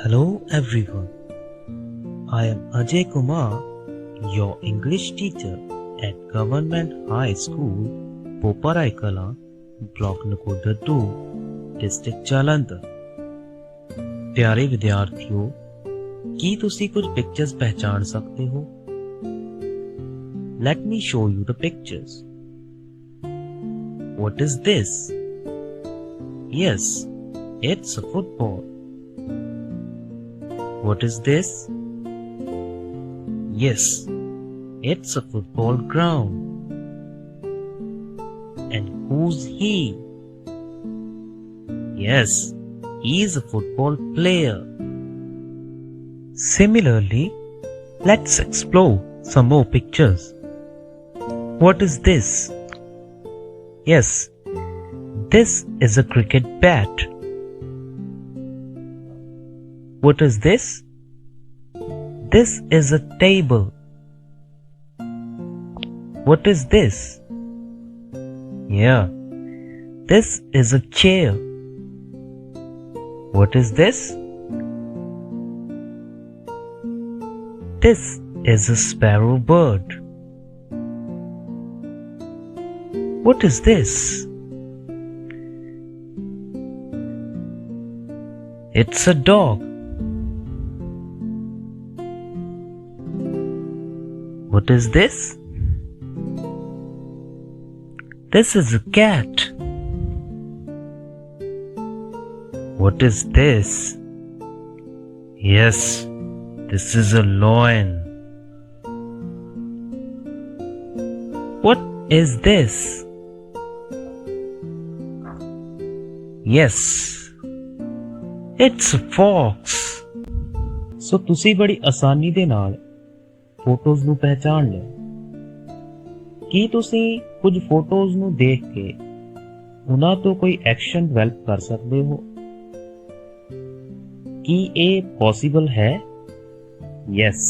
Hello everyone. I am Ajay Kumar, your English teacher at Government High School, Poparai Kala, Block Nakoda 2, District Jalandhar. प्यारे विद्यार्थियों, ਕੀ ਤੁਸੀਂ ਕੁਝ pictures ਪਹਿਚਾਨ ਸਕਦੇ ਹੋ? Let me show you the pictures. What is this? Yes, it's a football. What is this? Yes, it's a football ground. And who's he? Yes, he's a football player. Similarly, let's explore some more pictures. What is this? Yes, this is a cricket bat. What is this? This is a table. What is this? Yeah, this is a chair. What is this? This is a sparrow bird. What is this? It's a dog. What is this? This is a cat. What is this? Yes, this is a lion. What is this? Yes, it's a fox. So ਤੁਸੀਂ ਬੜੀ ਆਸਾਨੀ ਦੇ ਨਾਲ photos ਨੂੰ ਪਹਿਚਾਨ ਲਿਆ। ਕੀ ਤੁਸੀਂ ਕੁਝ ਫੋਟੋਜ਼ ਨੂੰ ਦੇਖ ਕੇ ਉਹਨਾਂ ਤੋਂ ਕੋਈ ਐਕਸ਼ਨ ਡਿਵੈਲਪ ਕਰ ਸਕਦੇ ਹੋ? ਕੀ ਇਹ ਪੋਸੀਬਲ ਹੈ? Yes,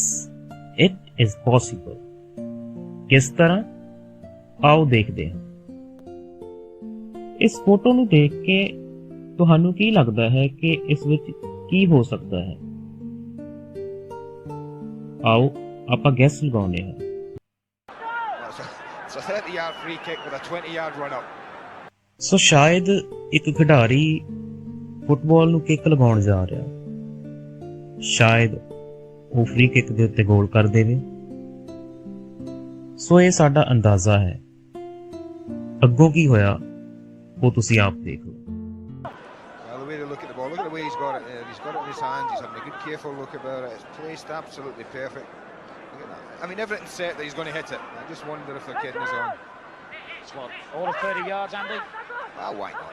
it is possible. ਕਿਸ ਤਰ੍ਹਾਂ? ਆਓ ਦੇਖਦੇ ਹਾਂ। ਇਸ ਫੋਟੋ ਨੂੰ ਦੇਖ ਕੇ ਤੁਹਾਨੂੰ ਕੀ ਲੱਗਦਾ ਹੈ ਕਿ ਇਸ ਵਿੱਚ ਕੀ ਹੋ ਸਕਦਾ ਹੈ? ਆਓ ਆਪਾਂ ਗੈਸ ਲਗਾਉਂਦੇ ਹਾਂ। ਸੋ ਸ਼ਾਇਦ ਇੱਕ ਖਿਡਾਰੀ ਫੁੱਟਬਾਲ ਨੂੰ ਕਿੱਕ ਲਗਾਉਣ ਜਾ ਰਿਹਾ, ਸ਼ਾਇਦ ਉਹ ਫ੍ਰੀ ਕਿੱਕ ਦੇ ਉੱਤੇ ਗੋਲ ਕਰ ਦੇਵੇ। ਸੋ ਇਹ ਸਾਡਾ ਅੰਦਾਜ਼ਾ ਹੈ। ਅੱਗੋਂ ਕੀ ਹੋਇਆ ਉਹ ਤੁਸੀਂ ਆਪ ਦੇਖ ਲਓ। Look at the ball. Look at the way he's got it. He's got it in his hands. He's having a good, careful look about it. It's placed absolutely perfect. Look at that. I mean, everything's set that he's going to hit it. I just wonder if they're kidding us on. It's what, all of 30 yards, Andy? Well, why not?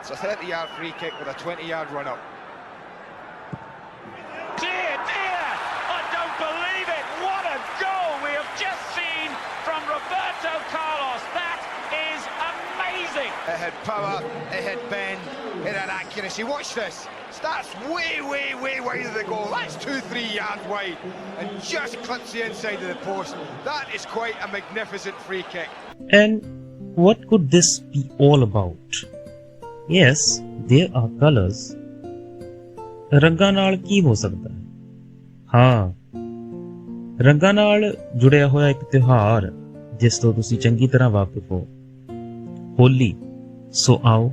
It's a 30-yard free kick with a 20-yard run-up. Dear, dear! I don't believe it! What a goal we have just seen from Roberto Carlos. That is amazing! It had power, it had bend, it had accuracy. Watch this. Starts way, way, way wide of the goal. That's 2-3 yards wide and just clips the inside of the post. That is quite a magnificent free kick. And what could this be all about? Yes, there are colors. ਰੰਗਾਂ ਨਾਲ ਕੀ ਹੋ ਸਕਦਾ ਹੈ? ਹਾਂ, ਰੰਗਾਂ ਨਾਲ ਜੁੜਿਆ ਹੋਇਆ ਇੱਕ ਤਿਉਹਾਰ ਜਿਸ ਤੋਂ ਤੁਸੀਂ ਚੰਗੀ ਤਰ੍ਹਾਂ ਵਾਕਿਫ ਹੋ, ਹੋਲੀ। ਸੋ ਆਓ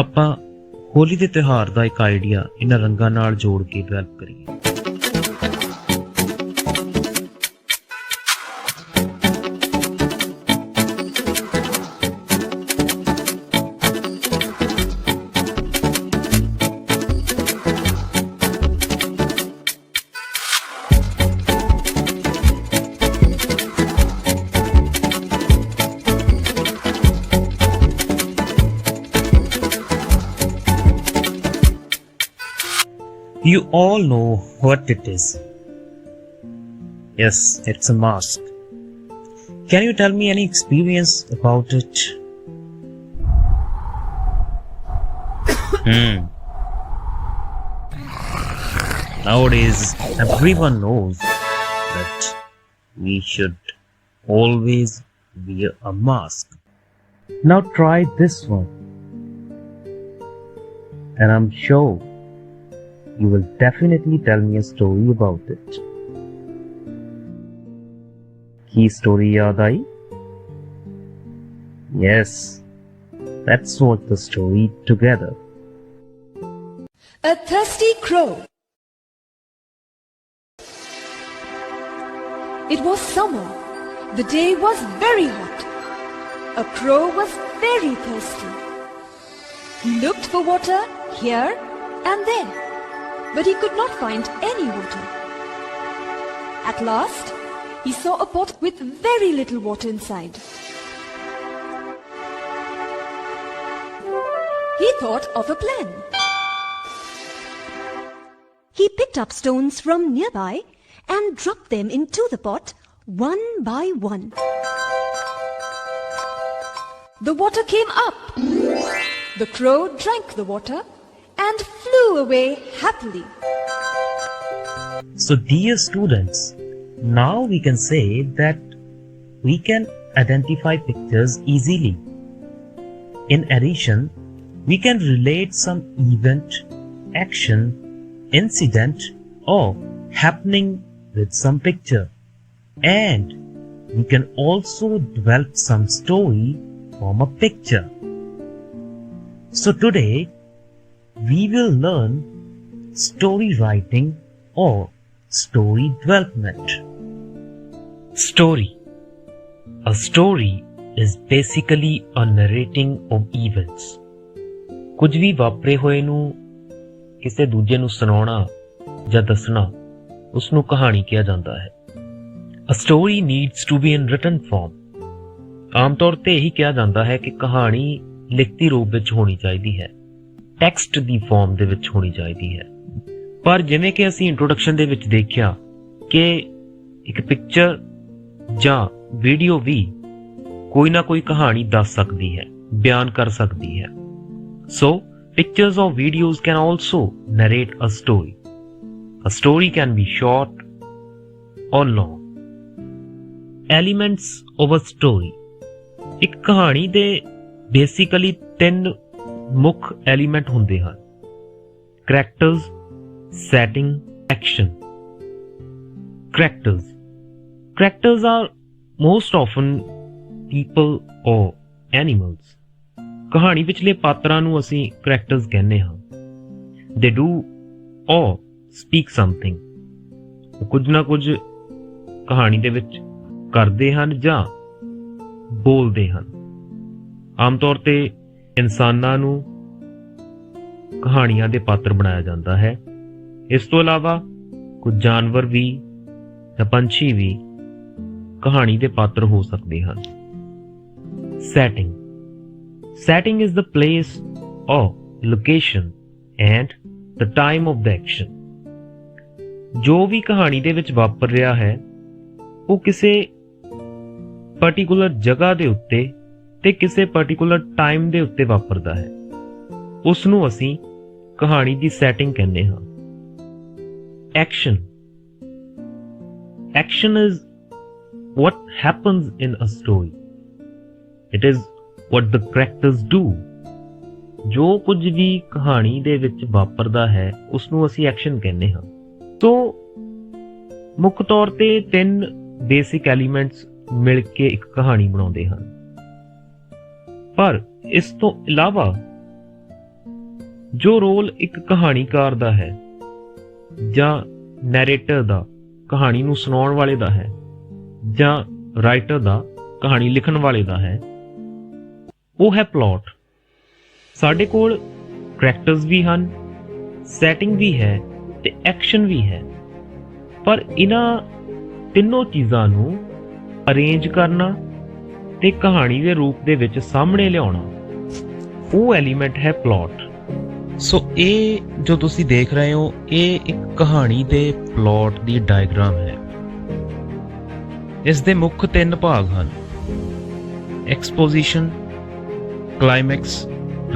ਆਪਾਂ ਹੋਲੀ ਦੇ ਤਿਉਹਾਰ ਦਾ ਇੱਕ ਆਈਡੀਆ ਇਹਨਾਂ ਰੰਗਾਂ ਨਾਲ ਜੋੜ ਕੇ ਡਿਵੈਲਪ ਕਰੀਏ। You all know what it is. Yes, it's a mask. Can you tell me any experience about it? Nowadays, everyone knows that we should always wear a mask. Now try this one. and I'm sure you will definitely tell me a story about it. Ki story याद आई? Yes, let's watch the story together. A thirsty crow. It was summer. The day was very hot. A crow was very thirsty. He looked for water here and there, but he could not find any water. At last, he saw a pot with very little water inside. He thought of a plan. He picked up stones from nearby and dropped them into the pot one by one. The water came up. The crow drank the water and flew away happily. So dear students, now we can say that we can identify pictures easily. In addition, we can relate some event, action, incident or happening with some picture, and we can also develop some story from a picture. So today we will learn story writing or story development. Story. A story is basically a narrating of events. ਕੁਝ ਵੀ ਵਾਪਰੇ ਹੋਏ ਨੂੰ ਕਿਸੇ ਦੂਜੇ ਨੂੰ ਸੁਣਾਉਣਾ ਜਾਂ ਦੱਸਣਾ ਉਸ ਨੂੰ ਕਹਾਣੀ ਕਿਹਾ ਜਾਂਦਾ ਹੈ। A story needs to be in written form. ਆਮ ਤੌਰ ਤੇ ਇਹੀ ਕਿਹਾ ਜਾਂਦਾ ਹੈ ਕਿ ਕਹਾਣੀ ਲਿਖਤੀ ਰੂਪ ਵਿੱਚ ਹੋਣੀ ਚਾਹੀਦੀ ਹੈ, ਟੈਕਸਟ ਦੀ ਫਾਰਮ ਦੇ ਵਿੱਚ ਹੋਣੀ ਚਾਹੀਦੀ ਹੈ। ਪਰ ਜਿਵੇਂ ਕਿ ਅਸੀਂ ਇੰਟਰੋਡਕਸ਼ਨ ਦੇ ਵਿੱਚ ਦੇਖਿਆ ਕਿ ਇੱਕ ਪਿਕਚਰ ਜਾਂ ਵੀਡੀਓ ਵੀ ਕੋਈ ਨਾ ਕੋਈ ਕਹਾਣੀ ਦੱਸ ਸਕਦੀ ਹੈ, ਬਿਆਨ ਕਰ ਸਕਦੀ ਹੈ। So, pictures or videos can also narrate a story. A story can be short or long. Elements of a story. ਇੱਕ ਕਹਾਣੀ ਦੇ basically 3 ਮੁੱਖ element ਹੁੰਦੇ ਹਨ: characters, setting, action. Characters. Characters are most often people or animals. ਕਹਾਣੀ ਵਿਚਲੇ ਪਾਤਰਾਂ ਨੂੰ ਅਸੀਂ ਕਰੈਕਟਰਸ ਕਹਿੰਦੇ ਹਾਂ। They do or speak something. ਉਹ ਕੁਝ ਨਾ ਕੁਝ ਕਹਾਣੀ ਦੇ ਵਿੱਚ ਕਰਦੇ ਹਨ ਜਾਂ ਬੋਲਦੇ ਹਨ। ਆਮ ਤੌਰ ਤੇ ਇਨਸਾਨਾਂ ਨੂੰ ਕਹਾਣੀਆਂ ਦੇ ਪਾਤਰ ਬਣਾਇਆ ਜਾਂਦਾ ਹੈ। ਇਸ ਤੋਂ ਇਲਾਵਾ ਕੁਝ ਜਾਨਵਰ ਵੀ ਜਾਂ ਪੰਛੀ ਵੀ ਕਹਾਣੀ ਦੇ ਪਾਤਰ ਹੋ ਸਕਦੇ ਹਨ। Setting. Setting is the place or location and the time of the action. ਜੋ ਵੀ ਕਹਾਣੀ ਦੇ ਵਿੱਚ ਵਾਪਰ ਰਿਹਾ ਹੈ ਉਹ ਕਿਸੇ ਪਾਰਟਿਕੂਲਰ ਜਗ੍ਹਾ ਦੇ ਉੱਤੇ ਤੇ ਕਿਸੇ ਪਾਰਟਿਕੂਲਰ ਟਾਈਮ ਦੇ ਉੱਤੇ ਵਾਪਰਦਾ ਹੈ। ਉਸ ਨੂੰ ਅਸੀਂ ਕਹਾਣੀ ਦੀ ਸੈਟਿੰਗ ਕਹਿੰਦੇ ਹਾਂ। Action. Action is what happens in a story. It is what the characters do. ਜੋ ਕੁਝ ਵੀ ਕਹਾਣੀ ਦੇ ਵਿੱਚ ਵਾਪਰਦਾ ਹੈ ਉਸ ਨੂੰ ਅਸੀਂ ਐਕਸ਼ਨ ਕਹਿੰਦੇ ਹਾਂ। ਸੋ ਮੁੱਖ ਤੌਰ ਤੇ 3 ਬੇਸਿਕ ਐਲੀਮੈਂਟਸ ਮਿਲ ਕੇ ਇੱਕ ਕਹਾਣੀ ਬਣਾਉਂਦੇ ਹਨ। ਪਰ ਇਸ ਤੋਂ ਇਲਾਵਾ ਜੋ ਰੋਲ ਇੱਕ ਕਹਾਣੀਕਾਰ ਦਾ ਹੈ ਜਾਂ ਨੈਰੇਟਰ ਦਾ, ਕਹਾਣੀ ਨੂੰ ਸੁਣਾਉਣ ਵਾਲੇ ਦਾ ਹੈ, ਜਾਂ ਰਾਈਟਰ ਦਾ, ਕਹਾਣੀ ਲਿਖਣ ਵਾਲੇ ਦਾ ਹੈ, ਉਹ ਹੈ ਪਲਾਟ। ਸਾਡੇ ਕੋਲ ਕਰੈਕਟਰਸ ਵੀ ਹਨ, ਸੈਟਿੰਗ ਵੀ ਹੈ ਤੇ ਐਕਸ਼ਨ ਵੀ ਹੈ। ਪਰ ਇਹਨਾਂ ਤਿੰਨੋਂ ਚੀਜ਼ਾਂ ਨੂੰ ਅਰੇਂਜ ਕਰਨਾ ਤੇ ਕਹਾਣੀ ਦੇ ਰੂਪ ਦੇ ਵਿੱਚ ਸਾਹਮਣੇ ਲਿਆਉਣਾ, ਉਹ ਐਲੀਮੈਂਟ ਹੈ ਪਲਾਟ। ਸੋ ਇਹ ਜੋ ਤੁਸੀਂ ਦੇਖ ਰਹੇ ਹੋ ਇਹ ਇੱਕ ਕਹਾਣੀ ਦੇ ਪਲਾਟ ਦੀ ਡਾਇਗਰਾਮ ਹੈ। ਇਸ ਦੇ ਮੁੱਖ 3 ਭਾਗ ਹਨ: ਐਕਸਪੋਜੀਸ਼ਨ, ਕਲਾਈਮੈਕਸ,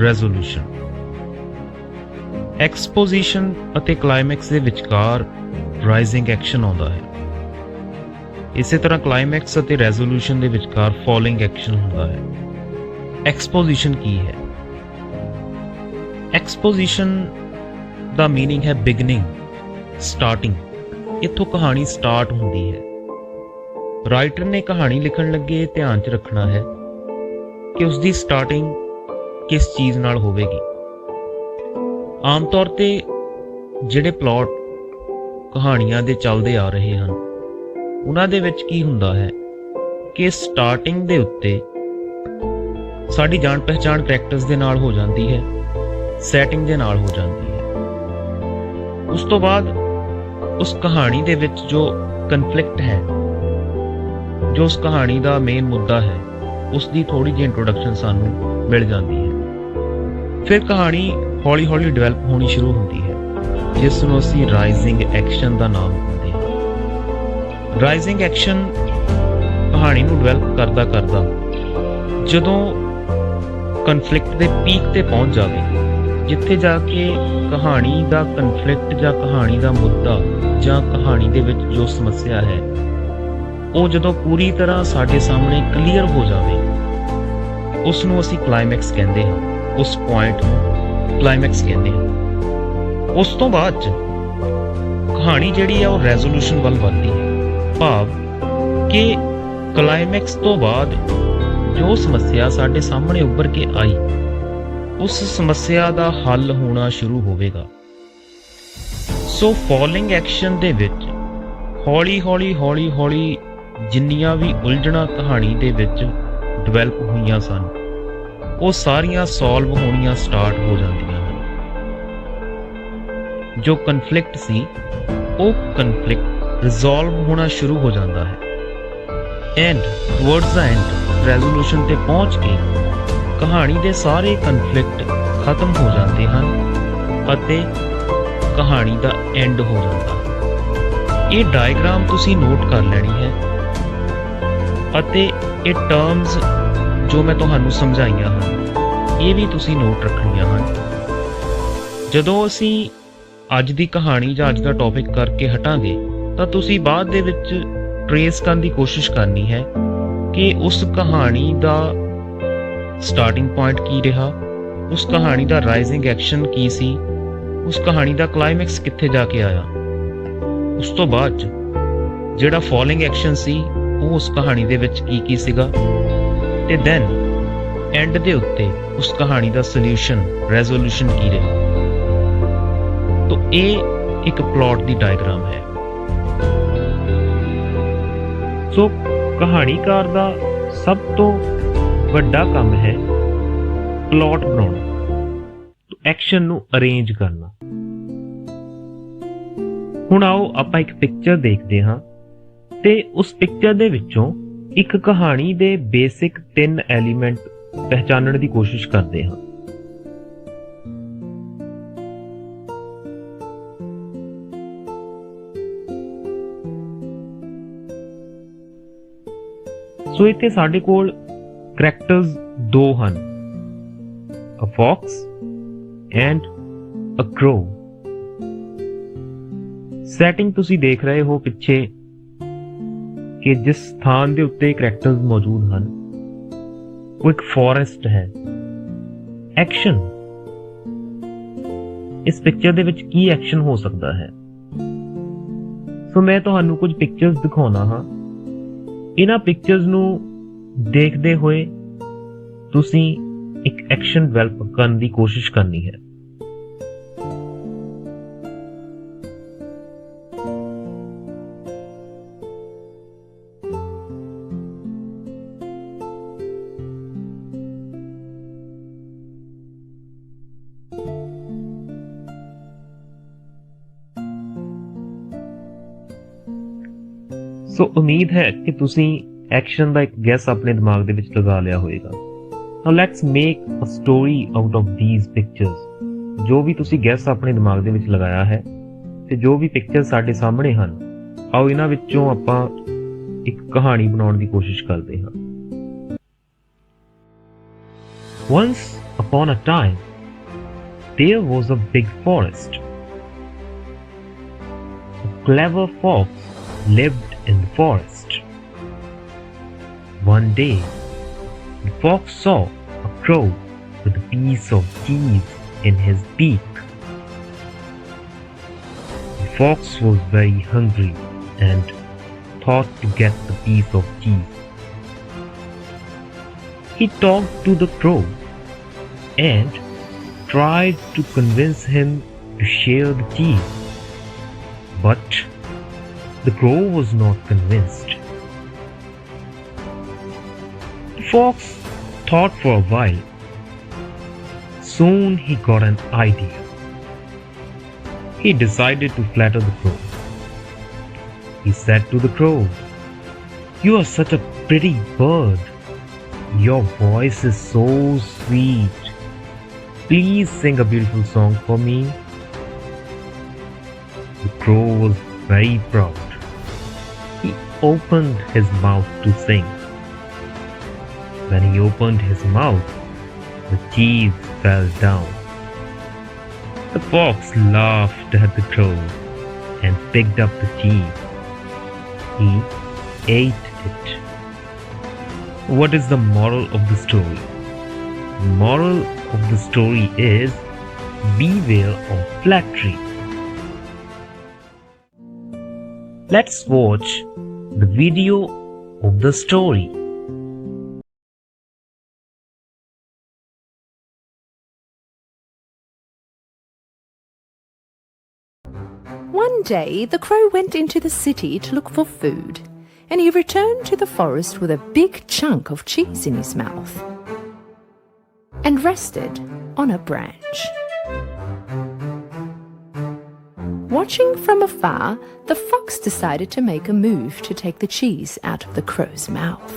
ਰੈਜ਼ੋਲੂਸ਼ਨ। ਐਕਸਪੋਜੀਸ਼ਨ ਅਤੇ ਕਲਾਈਮੈਕਸ ਦੇ ਵਿਚਕਾਰ ਰਾਈਜ਼ਿੰਗ ਐਕਸ਼ਨ ਆਉਂਦਾ ਹੈ। ਇਸੇ ਤਰ੍ਹਾਂ ਕਲਾਈਮੈਕਸ ਅਤੇ ਰੈਜ਼ੋਲੂਸ਼ਨ ਦੇ ਵਿਚਕਾਰ ਫਾਲਿੰਗ ਐਕਸ਼ਨ ਹੁੰਦਾ ਹੈ। ਐਕਸਪੋਜੀਸ਼ਨ ਕੀ ਹੈ? ਐਕਸਪੋਜੀਸ਼ਨ ਦਾ ਮੀਨਿੰਗ ਹੈ ਬਿਗਨਿੰਗ, ਸਟਾਰਟਿੰਗ। ਇੱਥੋਂ ਕਹਾਣੀ ਸਟਾਰਟ ਹੁੰਦੀ ਹੈ। ਰਾਈਟਰ ਨੇ ਕਹਾਣੀ ਲਿਖਣ ਲੱਗੇ ਧਿਆਨ 'ਚ ਰੱਖਣਾ ਹੈ ਕਿ ਉਸਦੀ ਸਟਾਰਟਿੰਗ ਕਿਸ ਚੀਜ਼ ਨਾਲ ਹੋਵੇਗੀ। ਆਮ ਤੌਰ ਤੇ ਜਿਹੜੇ ਪਲਾਟ ਕਹਾਣੀਆਂ ਦੇ ਚੱਲਦੇ ਆ ਰਹੇ ਹਨ ਉਹਨਾਂ ਦੇ ਵਿੱਚ ਕੀ ਹੁੰਦਾ ਹੈ ਕਿ ਸਟਾਰਟਿੰਗ ਦੇ ਉੱਤੇ ਸਾਡੀ ਜਾਣ ਪਹਿਚਾਣ ਕਰੈਕਟਰਸ ਦੇ ਨਾਲ ਹੋ ਜਾਂਦੀ ਹੈ, ਸੈਟਿੰਗ ਦੇ ਨਾਲ ਹੋ ਜਾਂਦੀ ਹੈ। ਉਸ ਤੋਂ ਬਾਅਦ ਉਸ ਕਹਾਣੀ ਦੇ ਵਿੱਚ ਜੋ ਕਨਫਲਿਕਟ ਹੈ, ਜੋ ਉਸ ਕਹਾਣੀ ਦਾ ਮੇਨ ਮੁੱਦਾ ਹੈ, ਉਸ ਦੀ ਥੋੜੀ ਜਿਹੀ ਇੰਟਰੋਡਕਸ਼ਨ ਸਾਨੂੰ ਮਿਲ ਜਾਂਦੀ ਹੈ। ਫਿਰ ਕਹਾਣੀ ਹੌਲੀ ਹੌਲੀ ਡਿਵੈਲਪ ਹੋਣੀ ਸ਼ੁਰੂ ਹੁੰਦੀ ਹੈ, ਜਿਸ ਨੂੰ ਅਸੀਂ ਰਾਈਜ਼ਿੰਗ ਐਕਸ਼ਨ ਦਾ ਨਾਮ ਦਿੰਦੇ ਹਾਂ। ਰਾਈਜ਼ਿੰਗ ਐਕਸ਼ਨ ਕਹਾਣੀ ਨੂੰ ਡਿਵੈਲਪ ਕਰਦਾ ਕਰਦਾ ਜਦੋਂ ਕਨਫਲਿਕਟ ਦੇ ਪੀਕ ਤੇ ਪਹੁੰਚ ਜਾਵੇ, ਜਿੱਥੇ ਜਾ ਕੇ ਕਹਾਣੀ ਦਾ ਕਨਫਲਿਕਟ ਜਾਂ ਕਹਾਣੀ ਦਾ ਮੁੱਦਾ ਜਾਂ ਕਹਾਣੀ ਦੇ ਵਿੱਚ ਜੋ ਸਮੱਸਿਆ ਹੈ ਉਹ ਜਦੋਂ ਪੂਰੀ ਤਰ੍ਹਾਂ ਸਾਡੇ ਸਾਹਮਣੇ ਕਲੀਅਰ ਹੋ ਜਾਵੇ, ਉਸ ਨੂੰ ਅਸੀਂ ਕਲਾਈਮੈਕਸ ਕਹਿੰਦੇ ਹਾਂ। ਉਸ ਪੁਆਇੰਟ ਨੂੰ ਕਲਾਈਮੈਕਸ ਕਹਿੰਦੇ ਹਾਂ। ਉਸ ਤੋਂ ਬਾਅਦ 'ਚ ਕਹਾਣੀ ਜਿਹੜੀ ਆ ਉਹ ਰੈਜ਼ੋਲੂਸ਼ਨ ਵੱਲ ਵੱਧਦੀ ਹੈ, ਭਾਵ ਕਿ ਕਲਾਈਮੈਕਸ ਤੋਂ ਬਾਅਦ ਜੋ ਸਮੱਸਿਆ ਸਾਡੇ ਸਾਹਮਣੇ ਉੱਭਰ ਕੇ ਆਈ, ਉਸ ਸਮੱਸਿਆ ਦਾ ਹੱਲ ਹੋਣਾ ਸ਼ੁਰੂ ਹੋਵੇਗਾ। ਸੋ ਫੋਲਿੰਗ ਐਕਸ਼ਨ ਦੇ ਵਿੱਚ ਹੌਲੀ ਹੌਲੀ ਜਿੰਨੀਆਂ ਵੀ ਉਲਝਣਾਂ ਕਹਾਣੀ ਦੇ ਵਿੱਚ ਡਿਵੈਲਪ ਹੋਈਆਂ ਸਨ, ਉਹ ਸਾਰੀਆਂ ਸੋਲਵ ਹੋਣੀਆਂ ਸਟਾਰਟ ਹੋ ਜਾਂਦੀਆਂ ਹਨ। ਜੋ ਕਨਫਲਿਕਟ ਸੀ ਉਹ ਕਨਫਲਿਕਟ ਰਿਜ਼ੋਲਵ ਹੋਣਾ ਸ਼ੁਰੂ ਹੋ ਜਾਂਦਾ ਹੈ। And towards the and resolution ਤੇ ਪਹੁੰਚ ਕੇ ਕਹਾਣੀ ਦੇ ਸਾਰੇ ਕਨਫਲਿਕਟ ਖਤਮ ਹੋ ਜਾਂਦੇ ਹਨ ਅਤੇ ਕਹਾਣੀ ਦਾ ਐਂਡ ਹੋ ਜਾਂਦਾ ਹੈ। ਇਹ ਡਾਇਗਰਾਮ ਤੁਸੀਂ ਨੋਟ ਕਰ ਲੈਣੀ ਹੈ ਅਤੇ ਇਹ ਟਰਮਸ ਜੋ ਮੈਂ ਤੁਹਾਨੂੰ ਸਮਝਾਈਆਂ ਹਨ ਇਹ ਵੀ ਤੁਸੀਂ ਨੋਟ ਰੱਖਣੀਆਂ ਹਨ। ਜਦੋਂ ਅਸੀਂ ਅੱਜ ਦੀ ਕਹਾਣੀ ਜਾਂ ਅੱਜ ਦਾ ਟੌਪਿਕ ਕਰਕੇ ਹਟਾਂਗੇ ਤਾਂ ਤੁਸੀਂ ਬਾਅਦ ਦੇ ਵਿੱਚ ਟਰੇਸ ਕਰਨ ਦੀ ਕੋਸ਼ਿਸ਼ ਕਰਨੀ ਹੈ ਕਿ ਉਸ ਕਹਾਣੀ ਦਾ ਸਟਾਰਟਿੰਗ ਪੁਆਇੰਟ ਕੀ ਰਿਹਾ, ਉਸ ਕਹਾਣੀ ਦਾ ਰਾਈਜ਼ਿੰਗ ਐਕਸ਼ਨ ਕੀ ਸੀ, ਉਸ ਕਹਾਣੀ ਦਾ ਕਲਾਈਮੈਕਸ ਕਿੱਥੇ ਜਾ ਕੇ ਆਇਆ। ਉਸ ਤੋਂ ਬਾਅਦ ਜਿਹੜਾ ਫੋਲਿੰਗ ਐਕਸ਼ਨ ਸੀ ਉਹ ਉਸ ਕਹਾਣੀ ਦੇ ਵਿੱਚ ਕੀ ਸੀਗਾ, ਤੇ ਦੈਨ ਐਂਡ ਦੇ ਉੱਤੇ ਉਸ ਕਹਾਣੀ ਦਾ ਸੋਲਿਊਸ਼ਨ, ਰੈਜ਼ੋਲੂਸ਼ਨ ਕੀ ਰਿਹਾ। ਤਾਂ ਇਹ ਇੱਕ ਪਲਾਟ ਦੀ ਡਾਇਗਰਾਮ ਹੈ। ਸੋ ਕਹਾਣੀਕਾਰ ਦਾ ਸਭ ਤੋਂ ਵੱਡਾ ਕੰਮ ਹੈ ਪਲਾਟ ਬਣਾਉਣਾ, ਐਕਸ਼ਨ ਨੂੰ ਅਰੇਂਜ ਕਰਨਾ। ਹੁਣ ਆਓ ਆਪਾਂ ਇੱਕ ਪਿਕਚਰ ਦੇਖਦੇ ਹਾਂ ਤੇ ਉਸ ਪਿਕਚਰ ਦੇ ਵਿੱਚੋਂ ਇੱਕ ਕਹਾਣੀ ਦੇ ਬੇਸਿਕ 3 ਐਲੀਮੈਂਟ ਪਹਿਚਾਨਣ ਦੀ ਕੋਸ਼ਿਸ਼ ਕਰਦੇ ਹਾਂ। ਸੋ ਇੱਥੇ ਸਾਡੇ ਕੋਲ ਕਰੈਕਟਰਸ 2 ਹਨ, a fox and a crow. Setting ਤੁਸੀਂ ਦੇਖ ਰਹੇ ਹੋ ਪਿੱਛੇ ਕਿ ਜਿਸ ਸਥਾਨ ਦੇ ਉੱਤੇ ਕਰੈਕਟਰਸ ਮੌਜੂਦ ਹਨ ਉਹ ਇੱਕ ਫੋਰੈਸਟ ਹੈ। ਐਕਸ਼ਨ, ਇਸ ਪਿਕਚਰ ਦੇ ਵਿੱਚ ਕੀ ਐਕਸ਼ਨ ਹੋ ਸਕਦਾ ਹੈ? ਸੋ ਮੈਂ ਤੁਹਾਨੂੰ ਕੁਝ ਪਿਕਚਰਸ ਦਿਖਾਉਣਾ ਹਾਂ। ਇਹਨਾਂ ਪਿਕਚਰਸ ਨੂੰ ਦੇਖਦੇ ਹੋਏ ਤੁਸੀਂ ਇੱਕ ਐਕਸ਼ਨ ਡਿਵੈਲਪ ਕਰਨ ਦੀ ਕੋਸ਼ਿਸ਼ ਕਰਨੀ ਹੈ। ਸੋ ਉਮੀਦ ਹੈ ਕਿ ਤੁਸੀਂ ਐਕਸ਼ਨ ਦਾ ਇੱਕ ਗੈਸ ਆਪਣੇ ਦਿਮਾਗ ਦੇ ਵਿੱਚ ਲਗਾ ਲਿਆ ਹੋਵੇਗਾ। Now let's make a story out of these pictures. ਜੋ ਵੀ ਤੁਸੀਂ ਗੈਸ ਆਪਣੇ ਦਿਮਾਗ ਦੇ ਵਿੱਚ ਲਗਾਇਆ ਹੈ ਤੇ ਜੋ ਵੀ ਪਿਕਚਰ ਸਾਡੇ ਸਾਹਮਣੇ ਹਨ, ਆਓ ਇਹਨਾਂ ਵਿੱਚੋਂ ਆਪਾਂ ਇੱਕ ਕਹਾਣੀ ਬਣਾਉਣ ਦੀ ਕੋਸ਼ਿਸ਼ ਕਰਦੇ ਹਾਂ। Once upon a time, there was a big forest. A clever fox lived in the forest. One day, the fox saw a crow with a piece of cheese in his beak. The fox was very hungry and thought to get the piece of cheese. He talked to the crow and tried to convince him to share the cheese. But the crow was not convinced. The fox thought for a while. Soon he got an idea. He decided to flatter the crow. He said to the crow, "You are such a pretty bird. Your voice is so sweet. Please sing a beautiful song for me." The crow was very proud. He opened his mouth to sing. When he opened his mouth, the cheese fell down. The fox laughed at the crow and picked up the cheese. He ate it. What is the moral of the story? The moral of the story is beware of flattery. Let's watch the video of the story. One day the crow went into the city to look for food, and he returned to the forest with a big chunk of cheese in his mouth and rested on a branch. Watching from afar, the fox decided to make a move to take the cheese out of the crow's mouth.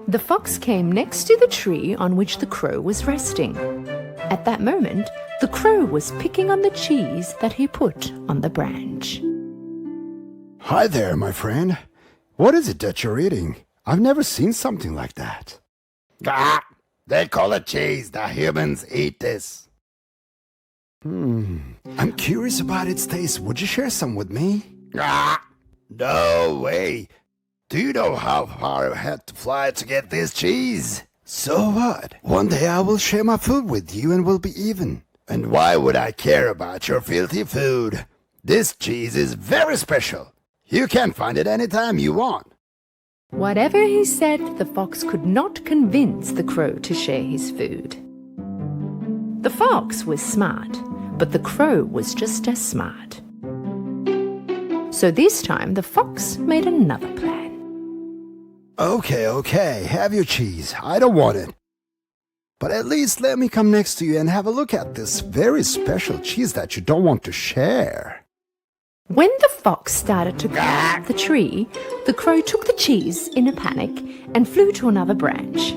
The fox came next to the tree on which the crow was resting. At that moment, the crow was picking on the cheese that he put on the branch. Hi there, my friend. What is it that you're eating? I've never seen something like that. Ah, they call it cheese. The humans eat this. I'm curious about its taste. Would you share some with me? Ah, no way. Do you know how far I had to fly to get this cheese? So what? One day I will share my food with you and we'll be even. And why would I care about your filthy food? This cheese is very special. You can find it anytime you want. Whatever he said, the fox could not convince the crow to share his food. The fox was smart, but the crow was just as smart. So this time the fox made another plan. Okay, have your cheese. I don't want it. But at least let me come next to you and have a look at this very special cheese that you don't want to share. When the fox started to climb up the tree, the crow took the cheese in a panic and flew to another branch.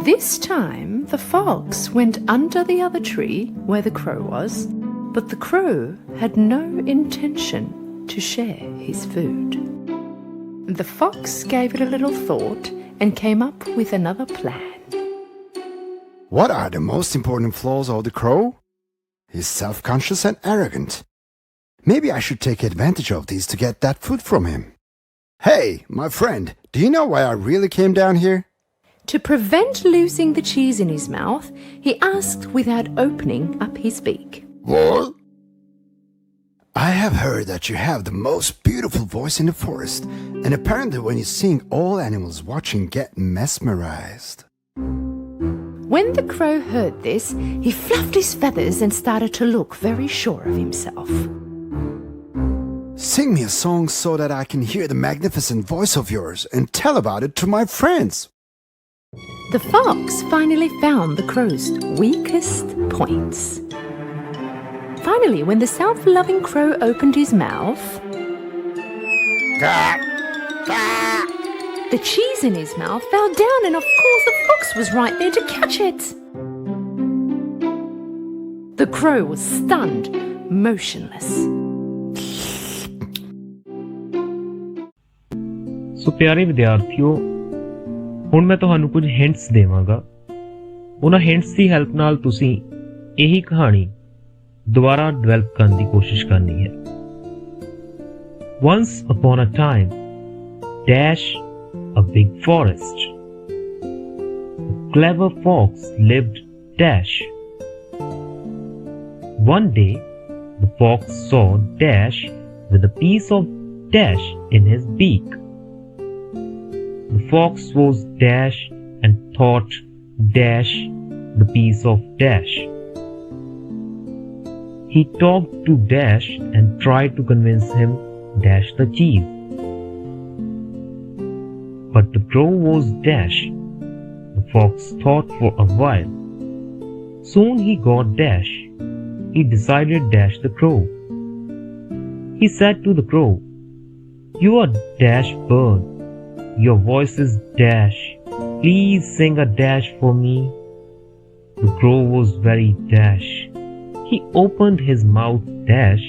This time, the fox went under the other tree where the crow was, but the crow had no intention to share his food. The fox gave it a little thought and came up with another plan. What are the most important flaws of the crow? He's self-conscious and arrogant. Maybe I should take advantage of these to get that food from him. Hey, my friend, do you know why I really came down here? To prevent losing the cheese in his mouth, he asked without opening up his beak. What? I have heard that you have the most beautiful voice in the forest, and apparently when you sing, all animals watching get mesmerized. When the crow heard this, he fluffed his feathers and started to look very sure of himself. Sing me a song so that I can hear the magnificent voice of yours and tell about it to my friends. The fox finally found the crow's weakest points. Finally, when the self-loving crow opened his mouth, the cheese in his mouth fell down, and of course the fox was right there to catch it. The crow was stunned, motionless. ਸੋ ਪਿਆਰੇ ਵਿਦਿਆਰਥੀਓ, ਹੁਣ ਮੈਂ ਤੁਹਾਨੂੰ ਕੁਝ hints ਦੇਵਾਂਗਾ। ਉਹਨਾਂ hints ਦੀ help ਨਾਲ ਤੁਸੀਂ ਇਹੀ ਕਹਾਣੀ ਦੁਬਾਰਾ ਡਿਵੈਲਪ ਕਰਨ ਦੀ ਕੋਸ਼ਿਸ਼ ਕਰਨੀ ਹੈ। Once upon a time, dash a big forest. A clever fox lived Dash. One day, the fox saw Dash with a piece of Dash in his beak. The fox was Dash and thought Dash the piece of Dash. He talked to Dash and tried to convince him Dash the cheese. But the crow was Dash. The fox thought for a while. Soon he got Dash. He decided Dash the crow. He said to the crow, "You are Dash bird. Your voice is Dash. Please sing a dash for me." The crow was very Dash. He opened his mouth Dash.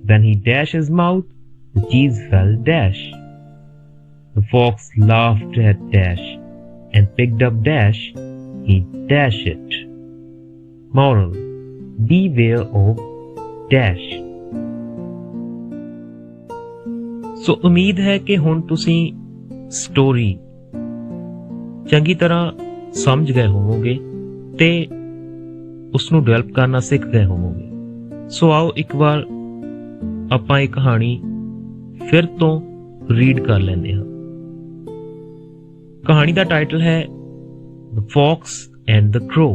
When he dashed his mouth, the cheese fell Dash. The fox laughed at Dash and picked up Dash. He dashed it. Moral: beware of Dash. ਸੋ ਉਮੀਦ ਹੈ ਕਿ ਹੁਣ ਤੁਸੀਂ story ਚੰਗੀ ਤਰ੍ਹਾਂ ਸਮਝ ਗਏ ਹੋਵੋਗੇ ਤੇ ਉਸ ਨੂੰ ਡਿਵੈਲਪ ਕਰਨਾ ਸਿੱਖ ਗਏ ਹੋਵੋਗੇ। ਸੋ ਆਓ ਇੱਕ ਵਾਰ ਆਪਾਂ ਇਹ ਕਹਾਣੀ ਫਿਰ ਤੋਂ ਰੀਡ ਕਰ ਲੈਂਦੇ ਹਾਂ। ਕਹਾਣੀ ਦਾ ਟਾਈਟਲ ਹੈ The Fox and the Crow.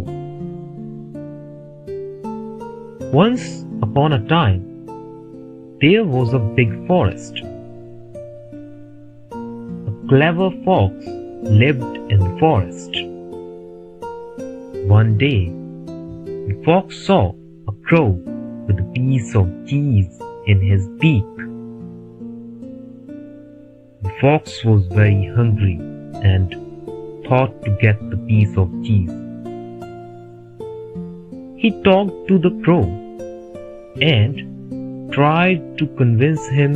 Once upon a time, there was a big forest. A clever fox lived in the forest. One day, the fox saw a crow with a piece of cheese in his beak. The fox was very hungry and thought to get the piece of cheese. He talked to the crow and tried to convince him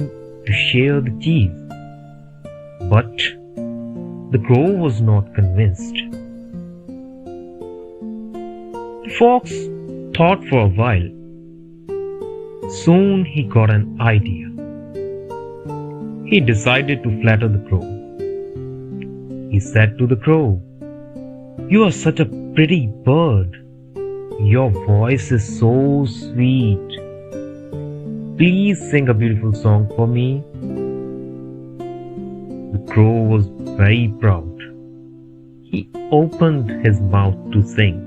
to share the cheese. But the crow was not convinced. The fox thought for a while. Soon he got an idea. He decided to flatter the crow. He said to the crow, "You are such a pretty bird. Your voice is so sweet. Please sing a beautiful song for me." The crow was very proud. He opened his mouth to sing.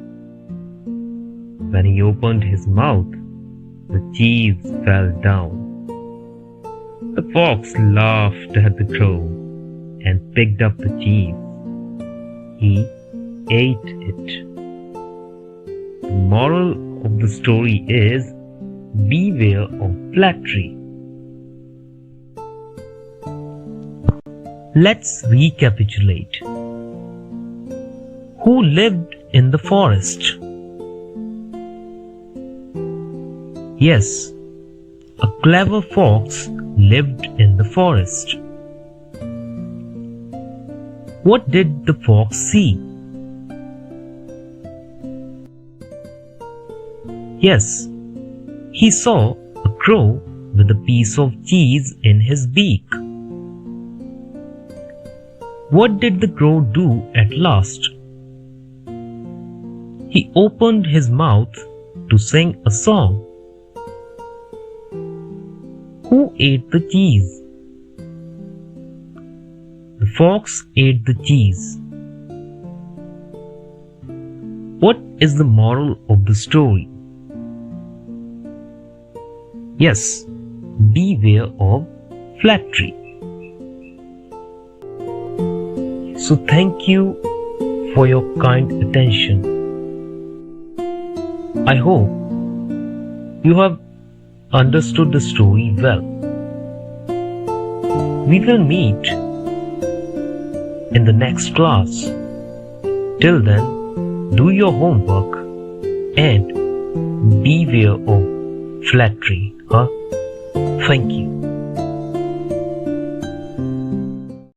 When he opened his mouth, the cheese fell down. The fox laughed at the crow and picked up the cheese. He ate it. The moral of the story is beware of flattery. Let's recapitulate. Who lived in the forest? Yes, a clever fox lived in the forest. What did the fox see? Yes, he saw a crow with a piece of cheese in his beak. What did the crow do at last? He opened his mouth to sing a song. Who ate the cheese? The fox ate the cheese. What is the moral of the story? Yes, beware of flattery. So thank you for your kind attention. I hope you have understood the story well. We will meet in the next class. Till then, do your homework and beware of flattery. Thank you.